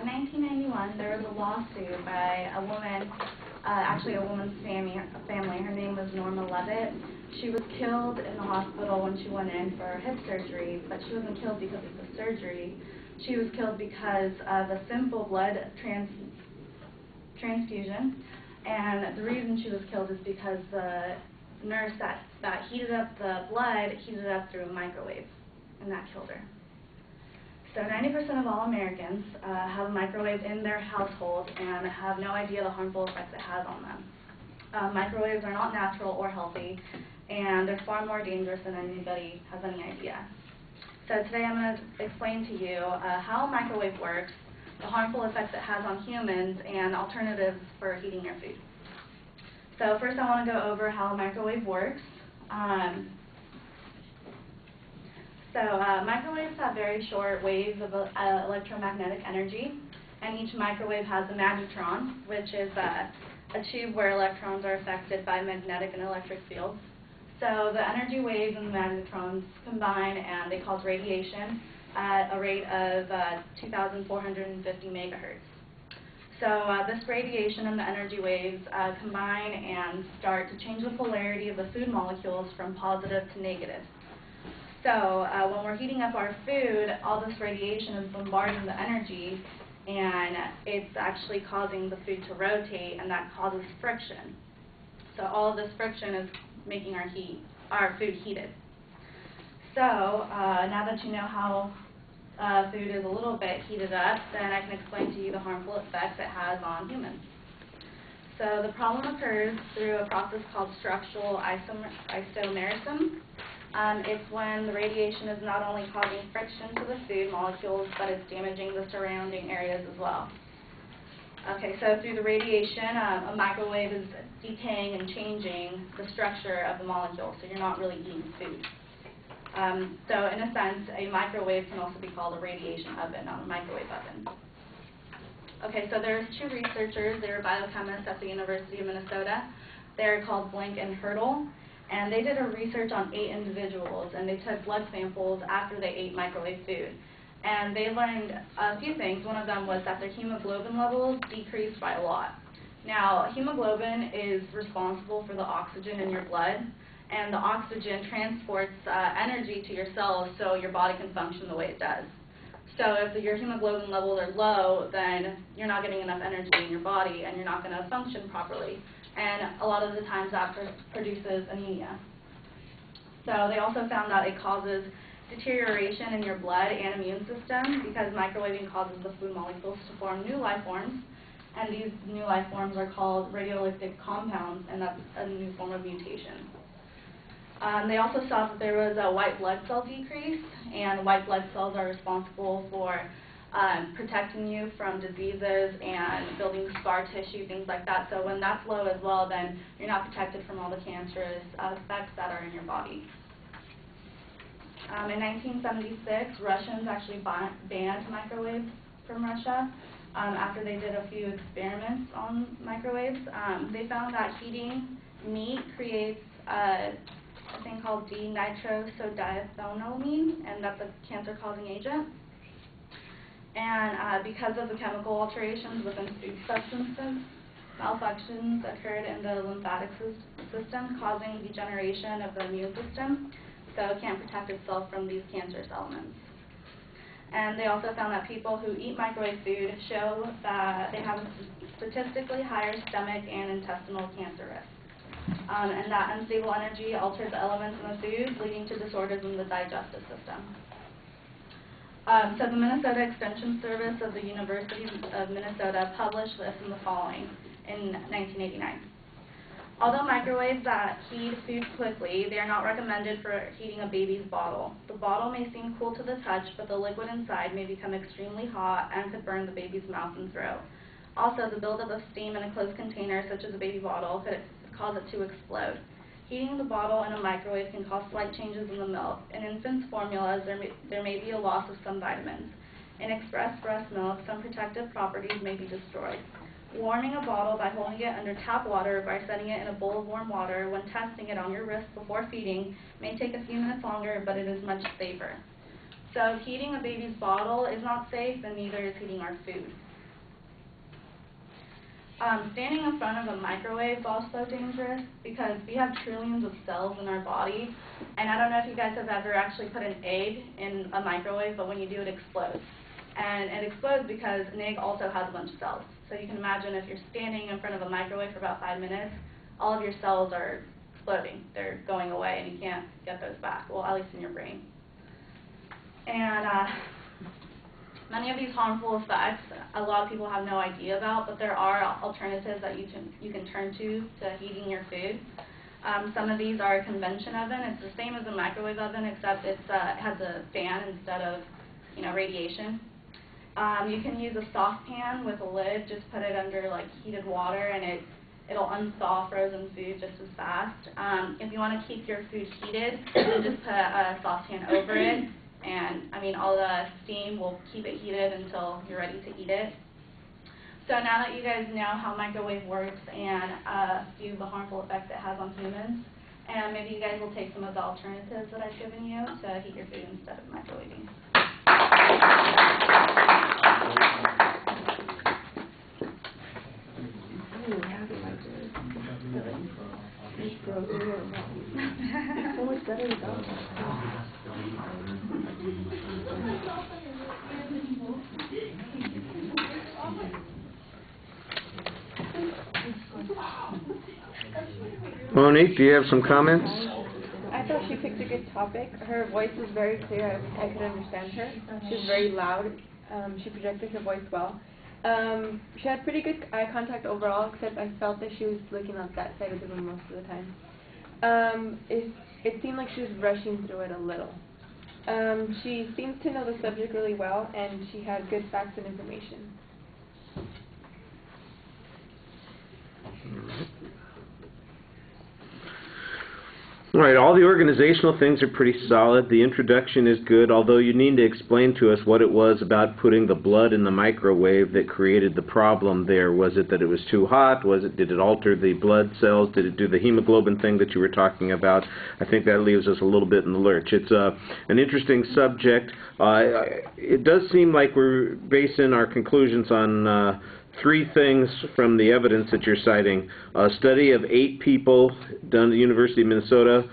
in 1991, there was a lawsuit by a woman, actually a woman's family. Her name was Norma Levitt. She was killed in the hospital when she went in for hip surgery, but she wasn't killed because of the surgery. She was killed because of a simple blood transfusion, and the reason she was killed is because the nurse that heated up the blood heated it up through a microwave, and that killed her. So 90% of all Americans have a microwave in their household and have no idea the harmful effects it has on them. Microwaves are not natural or healthy, and they're far more dangerous than anybody has any idea. So today I'm going to explain to you how a microwave works, the harmful effects it has on humans, and alternatives for heating your food. So first I want to go over how a microwave works. Microwaves have very short waves of electromagnetic energy, and each microwave has a magnetron, which is a tube where electrons are affected by magnetic and electric fields. So the energy waves and the magnetrons combine, and they cause radiation at a rate of 2,450 megahertz. So this radiation and the energy waves combine and start to change the polarity of the food molecules from positive to negative. So when we're heating up our food, all this radiation is bombarding the energy, and it's actually causing the food to rotate, and that causes friction. So all of this friction is making our food heated. So now that you know how food is a little bit heated up, then I can explain to you the harmful effects it has on humans. So the problem occurs through a process called structural isomerism. It's when the radiation is not only causing friction to the food molecules, but it's damaging the surrounding areas as well. Okay, so through the radiation, a microwave is decaying and changing the structure of the molecule, so you're not really eating food. So in a sense, a microwave can also be called a radiation oven, not a microwave oven. Okay, so there's two researchers. They're biochemists at the University of Minnesota. They're called Blank and Hurdle. And they did a research on 8 individuals, and they took blood samples after they ate microwave food. And they learned a few things. One of them was that their hemoglobin levels decreased by a lot. Now, hemoglobin is responsible for the oxygen in your blood, and the oxygen transports energy to your cells so your body can function the way it does. So if your hemoglobin levels are low, then you're not getting enough energy in your body, and you're not going to function properly. And a lot of the times that produces anemia. So they also found that it causes deterioration in your blood and immune system because microwaving causes the food molecules to form new life forms, and these new life forms are called radioactive compounds, and that's a new form of mutation. They also saw that there was a white blood cell decrease, and white blood cells are responsible for protecting you from diseases and building scar tissue, things like that. So when that's low as well, then you're not protected from all the cancerous effects that are in your body. In 1976, Russians actually banned microwaves from Russia after they did a few experiments on microwaves. They found that heating meat creates a thing called D-nitrosodiethylamine, and that's a cancer-causing agent. And because of the chemical alterations within food substances, malfunctions occurred in the lymphatic system, causing degeneration of the immune system, so it can't protect itself from these cancerous elements. And they also found that people who eat microwave food show that they have a statistically higher stomach and intestinal cancer risk. And that unstable energy alters the elements in the food, leading to disorders in the digestive system. So the Minnesota Extension Service of the University of Minnesota published this in the following in 1989. Although microwaves that heat food quickly, they are not recommended for heating a baby's bottle. The bottle may seem cool to the touch, but the liquid inside may become extremely hot and could burn the baby's mouth and throat. Also, the buildup of steam in a closed container, such as a baby bottle, could cause it to explode. Heating the bottle in a microwave can cause slight changes in the milk. In infants' formulas, there may be a loss of some vitamins. In express breast milk, some protective properties may be destroyed. Warming a bottle by holding it under tap water or by setting it in a bowl of warm water when testing it on your wrist before feeding may take a few minutes longer, but it is much safer. So if heating a baby's bottle is not safe, then neither is heating our food. Standing in front of a microwave is also dangerous because we have trillions of cells in our body, and I don't know if you guys have ever actually put an egg in a microwave, but when you do, it explodes. And it explodes because an egg also has a bunch of cells. So you can imagine if you're standing in front of a microwave for about 5 minutes, all of your cells are exploding. They're going away, and you can't get those back, well, at least in your brain. And many of these harmful effects, a lot of people have no idea about, but there are alternatives that you can turn to heating your food. Some of these are a convection oven. It's the same as a microwave oven, except it has a fan instead of radiation. You can use a saucepan with a lid. Just put it under heated water, and it'll unthaw frozen food just as fast. If you want to keep your food heated, then just put a saucepan over it, and all the steam will keep it heated until you're ready to eat it. So now that you guys know how microwave works and a few of the harmful effects it has on humans, and maybe you guys will take some of the alternatives that I've given you to heat your food instead of microwaving. So much better without Monique, do you have some comments? I thought she picked a good topic. Her voice was very clear. I could understand her. She was very loud. She projected her voice well. She had pretty good eye contact overall, except I felt that she was looking at that side of the room most of the time. It seemed like she was rushing through it a little. She seems to know the subject really well, and she had good facts and information. All right, all the organizational things are pretty solid. The introduction is good, although you need to explain to us what it was about putting the blood in the microwave that created the problem there. Was it that it was too hot? Did it alter the blood cells? Did it do the hemoglobin thing that you were talking about? I think that leaves us a little bit in the lurch. It's an interesting subject. It does seem like we're basing our conclusions on 3 things from the evidence that you're citing. A study of 8 people done at the University of Minnesota,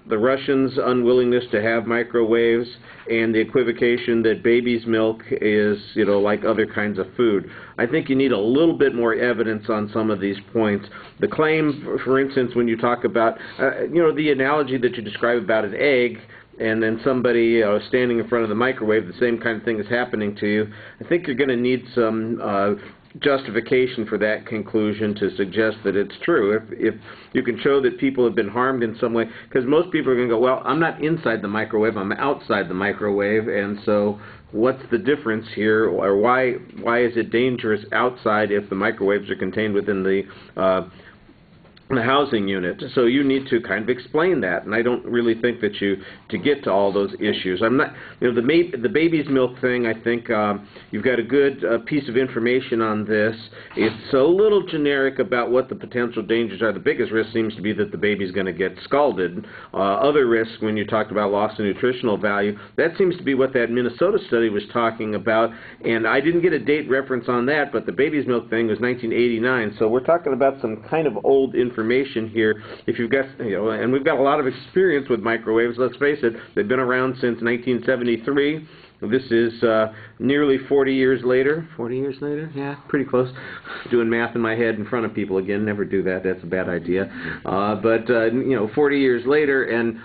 the Russians' unwillingness to have microwaves, and the equivocation that baby's milk is, like other kinds of food. I think you need a little bit more evidence on some of these points. The claim, for instance, when you talk about, the analogy that you describe about an egg, and then somebody standing in front of the microwave, the same kind of thing is happening to you. I think you're going to need some justification for that conclusion to suggest that it's true. If you can show that people have been harmed in some way, because most people are going to go, well, I'm not inside the microwave, I'm outside the microwave, and so what's the difference here, or why is it dangerous outside if the microwaves are contained within the housing unit? So you need to kind of explain that, and I don't really think that to get to all those issues. I'm not, the baby's milk thing, I think you've got a good piece of information on this. It's a little generic about what the potential dangers are. The biggest risk seems to be that the baby's going to get scalded. Other risks, when you talked about loss of nutritional value, that seems to be what that Minnesota study was talking about, and I didn't get a date reference on that, but the baby's milk thing was 1989, so we're talking about some kind of old information here. If you've got, and we've got a lot of experience with microwaves, let's face it, they've been around since 1973. This is nearly 40 years later. 40 years later? Yeah, pretty close. Doing math in my head in front of people again. Never do that. That's a bad idea. But 40 years later, and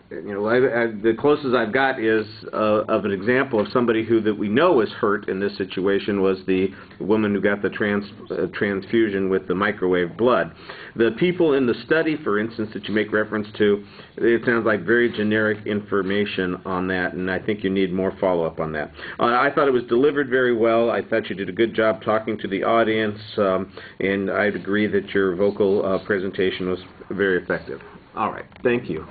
the closest I've got is of an example of somebody that we know was hurt in this situation was the woman who got the transfusion with the microwave blood. The people in the study, for instance, that you make reference to, it sounds like very generic information on that, and I think you need more follow-up on that. I thought it was delivered very well. I thought you did a good job talking to the audience, and I'd agree that your vocal presentation was very effective. All right. Thank you.